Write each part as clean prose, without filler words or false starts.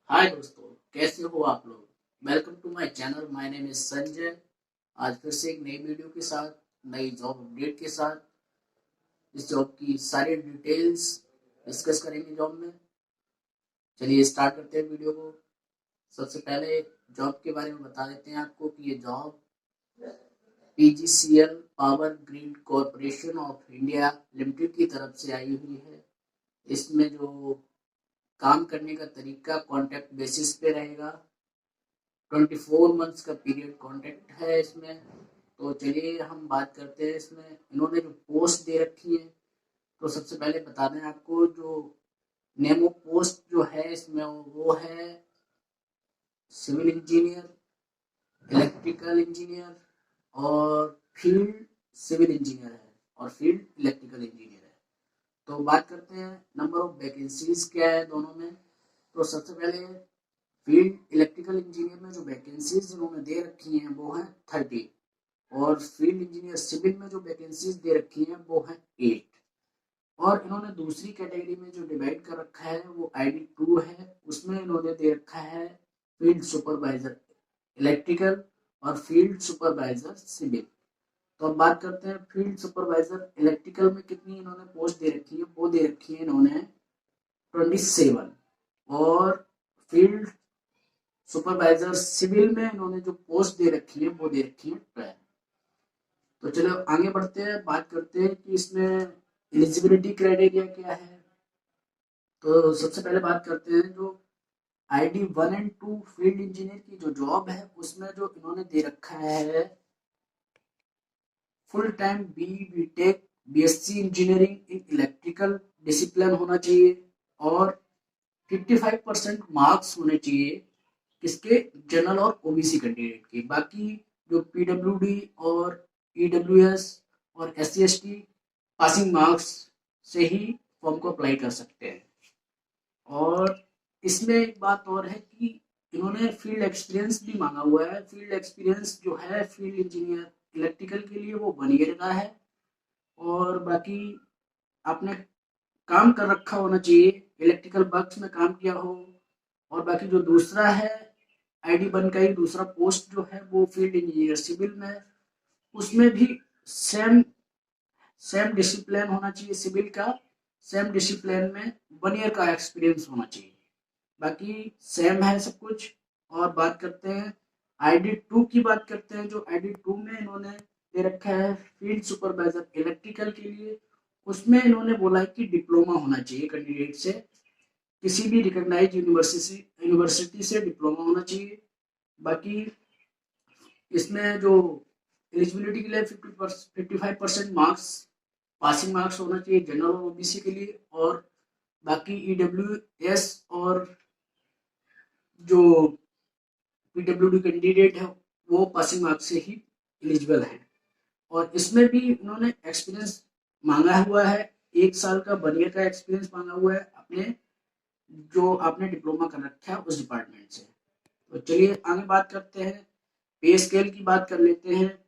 हाय दोस्तों, कैसे हो आप लोग। Welcome to my channel. My name is Sanjay. आज फिर से एक नई वीडियो के साथ, नई जॉब अपडेट के साथ, इस जॉब की सारी डिटेल्स डिस्कस करेंगे जॉब में। चलिए स्टार्ट करते हैं वीडियो को। सबसे पहले जॉब के बारे में बता देते हैं आपको कि ये job PGCL power grid corporation of India limited की तरफ से आई हुई है। इसमें जो काम करने का तरीका कॉन्ट्रैक्ट बेसिस पे रहेगा। 24 मंथ्स का पीरियड कॉन्ट्रैक्ट है इसमें। तो चलिए हम बात करते हैं इसमें इन्होंने जो पोस्ट दे रखी है। तो सबसे पहले बता दें आपको, जो नेम ऑफ पोस्ट जो है इसमें वो है सिविल इंजीनियर, इलेक्ट्रिकल इंजीनियर और फील्ड सिविल इंजीनियर है और फील्ड इलेक्ट्रिकल इंजीनियर है। तो बात करते हैं नंबर ऑफ वैकेंसीज क्या है दोनों में। तो सबसे पहले फील्ड इलेक्ट्रिकल इंजीनियर में जो वैकेंसीज इन्होंने दे रखी हैं वो हैं 30, और फील्ड इंजीनियर सिविल में जो वैकेंसीज दे रखी हैं वो हैं 8। और इन्होंने दूसरी कैटेगरी में जो डिवाइड कर रखा है वो ID2 है। उसमें इन्होंने दे रखा है फील्ड सुपरवाइजर इलेक्ट्रिकल और फील्ड सुपरवाइजर सिविल। तो अब बात करते हैं फील्ड सुपरवाइजर इलेक्ट्रिकल में कितनी इन्होंने पोस्ट दे रखी है। वो दे रखी है इन्होंने 27। और फील्ड सुपरवाइजर सिविल में इन्होंने जो पोस्ट दे रखी है वो दे रखी है 12। तो चलो आगे बढ़ते हैं, बात करते हैं कि इसमें एलिजिबिलिटी क्राइटेरिया क्या है। तो सबसे पहले बात करते हैं जो ID1 और 2 फील्ड इंजीनियर की जो जॉब है उसमें जो इन्होंने दे रखा है full time BTech BSc engineering in electrical discipline होना चाहिए और 55% मार्क्स होने चाहिए किसके, जनरल और OBC कैंडिडेट के। बाकी जो PWD और EWS और SC ST पासिंग मार्क्स से ही फॉर्म को अप्लाई कर सकते हैं। और इसमें एक बात और है कि इन्होंने फील्ड एक्सपीरियंस भी मांगा हुआ है। फील्ड एक्सपीरियंस जो है फील्ड इंजीनियर इलेक्ट्रिकल के लिए वो 1 ईयर का है। और बाकी आपने काम कर रखा होना चाहिए, इलेक्ट्रिकल वर्क्स में काम किया हो। और बाकी जो दूसरा है ID1 का ही दूसरा पोस्ट जो है वो फील्ड इंजीनियर सिविल में, उसमें भी सेम सेम डिसिप्लिन होना चाहिए सिविल का। सेम डिसिप्लिन में 1 ईयर का एक्सपीरियंस होना चाहिए। बाकी सेम है सब कुछ। और बात करते हैं ID2 की, बात करते हैं जो ID2 में इन्होंने दे रखा है फील्ड सुपरवाइजर इलेक्ट्रिकल के लिए। उसमें इन्होंने बोला है कि डिप्लोमा होना चाहिए कैंडिडेट से, किसी भी रिकॉग्नाइज यूनिवर्सिटी से डिप्लोमा होना चाहिए। बाकी इसमें जो एलिजिबिलिटी के लिए 55% मार्क्स पासिंग मार्क्स होना चाहिए जनरल और OBC के लिए। और बाकी EWS और जो PWD कैंडिडेट है वो पासिंग मार्क्स से ही एलिजिबल है। और इसमें भी उन्होंने एक्सपीरियंस मांगा हुआ है, 1 साल का 1 ईयर का एक्सपीरियंस मांगा हुआ है अपने, जो आपने डिप्लोमा कर रखा है उस डिपार्टमेंट से। तो चलिए आगे बात करते हैं, पे स्केल की बात कर लेते हैं।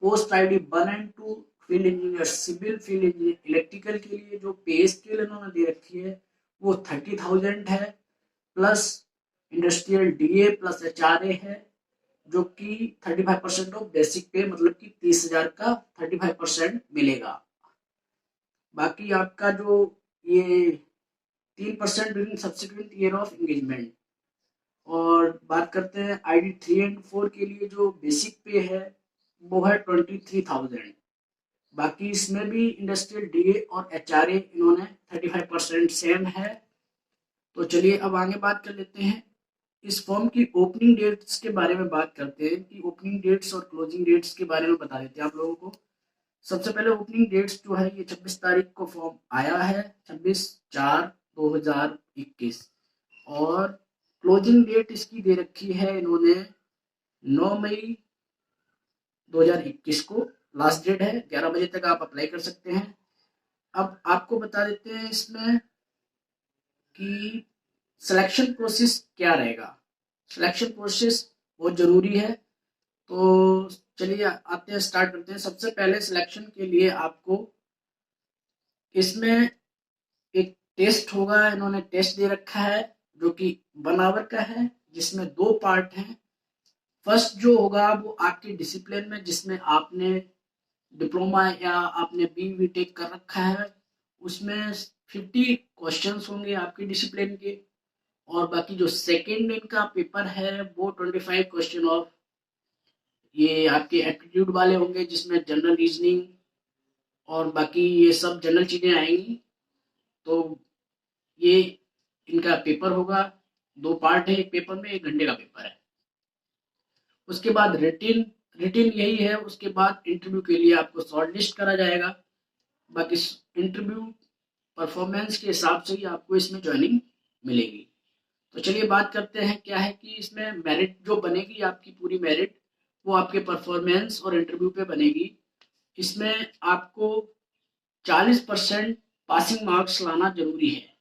पोस्ट ID1 और 2 field engineer civil field engineer electrical के लिए जो पे स्केल इन्होंने दे रखी है वो 30,000 है, plus industrial DA plus HRA है, जो कि 35% ऑफ बेसिक पे, मतलब कि 30,000 का 35% मिलेगा। बाकी आपका जो ये 3% during subsequent year of engagement. और बात करते हैं ID3 और 4 के लिए जो बेसिक पे है वो है 23,000। बाकी इसमें भी इंडस्ट्रियल DA और HRA इन्होंने 35% सेम है। तो चलिए अब आगे बात कर लेते हैं, इस फॉर्म की ओपनिंग डेट्स के बारे में बात करते हैं कि ओपनिंग डेट्स और क्लोजिंग डेट्स के बारे में बता देते हैं आप लोगों को। सबसे पहले ओपनिंग डेट्स जो है ये 26 तारीख को फॉर्म आया है, 26/4/2021। और क्लोजिंग डेट इसकी दे रखी है इन्होंने 9 मई 2021 को लास्ट डेट है। 11 बजे तक आप अप्लाई कर सकते हैं। अब आपको बता देते हैं इसमें कि सिलेक्शन प्रोसेस क्या रहेगा। सिलेक्शन प्रोसेस बहुत जरूरी है। तो चलिए आते हैं, स्टार्ट करते हैं। सबसे पहले सिलेक्शन के लिए आपको इसमें एक टेस्ट होगा, इन्होंने टेस्ट दे रखा है जो कि 1 आवर का है, जिसमें 2 पार्ट हैं। फर्स्ट जो होगा वो आपके डिसिप्लिन में, जिसमें आपने डिप्लोमा या आपने बी टेक कर रखा है, उसमें 50 क्वेश्चंस होंगे आपके डिसिप्लिन के। और बाकी जो सेकेंड इनका पेपर है वो 25 क्वेश्चन ऑफ ये आपके एप्टीट्यूड वाले होंगे, जिसमें जनरल रीजनिंग और बाकी ये सब जनरल चीजें आएंगी। तो ये इनका पेपर होगा, 2 पार्ट है एक पेपर में, 1 घंटे का पेपर है। उसके बाद रिटिन रिटिन यही है। उसके बाद इंटरव्यू के लिए आपको शॉर्ट लिस्ट करा जाएगा। बाकी इंटरव्यू परफॉर्मेंस के हिसाब से ही आपको इसमें ज्वाइनिंग मिलेगी। तो चलिए बात करते हैं, क्या है कि इसमें मेरिट जो बनेगी, आपकी पूरी मेरिट वो आपके परफॉर्मेंस और इंटरव्यू पे बनेगी। इसमें आपको 40% पासिंग मार्क्स लाना जरूरी है।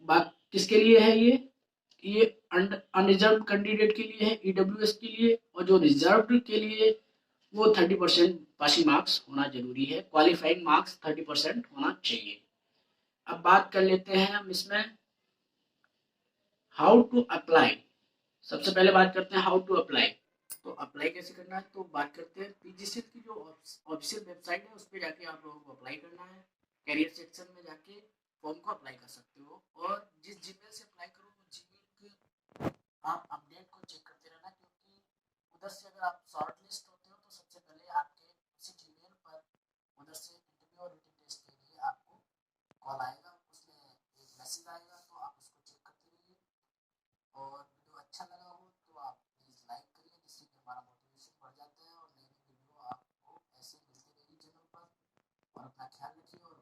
बात किसके लिए है ये अनरिजर्व कैंडिडेट के लिए है, ईडब्ल्यूएस के लिए। और जो रिजर्व के लिए वो 30% पासिंग मार्क्स होना जरूरी है, क्वालिफाइंग मार्क्स 30% होना चाहिए। अब बात कर लेते हैं हम इसमें हाउ टू अप्लाई। सबसे पहले बात करते हैं हाउ टू अप्लाई। तो अप्लाई कैसे करना है, तो बात करते हैं पीजीसीएल की जो ऑफिशियल वेबसाइट है, उस पर जाके आप लोगों को अप्लाई करना है। कैरियर सेक्शन में जाके फॉर्म को अप्लाई कर सकते हो, और जिस जीमेल से अप्लाई करो वो जीमेल के आप अपडेट को चेक करते रहना, क्योंकि उधर से अगर आप शॉर्ट लिस्ट होते हो तो सबसे पहले आपके उसी जीमेल पर उधर से इंटरव्यू और रिटन टेस्ट के लिए आपको कॉल आएगा, उसमें एक मैसेज आएगा, तो आप उसको चेक करते रहिए। और वीडियो अच्छा लगा हो तो आप प्लीज़ लाइक करिए, जिससे कि हमारा मोटिवेशन बढ़ जाता है, और नई नई वीडियो आपको ऐसे मिलती रहेगी चैनल पर। और अपना ख्याल रखिए और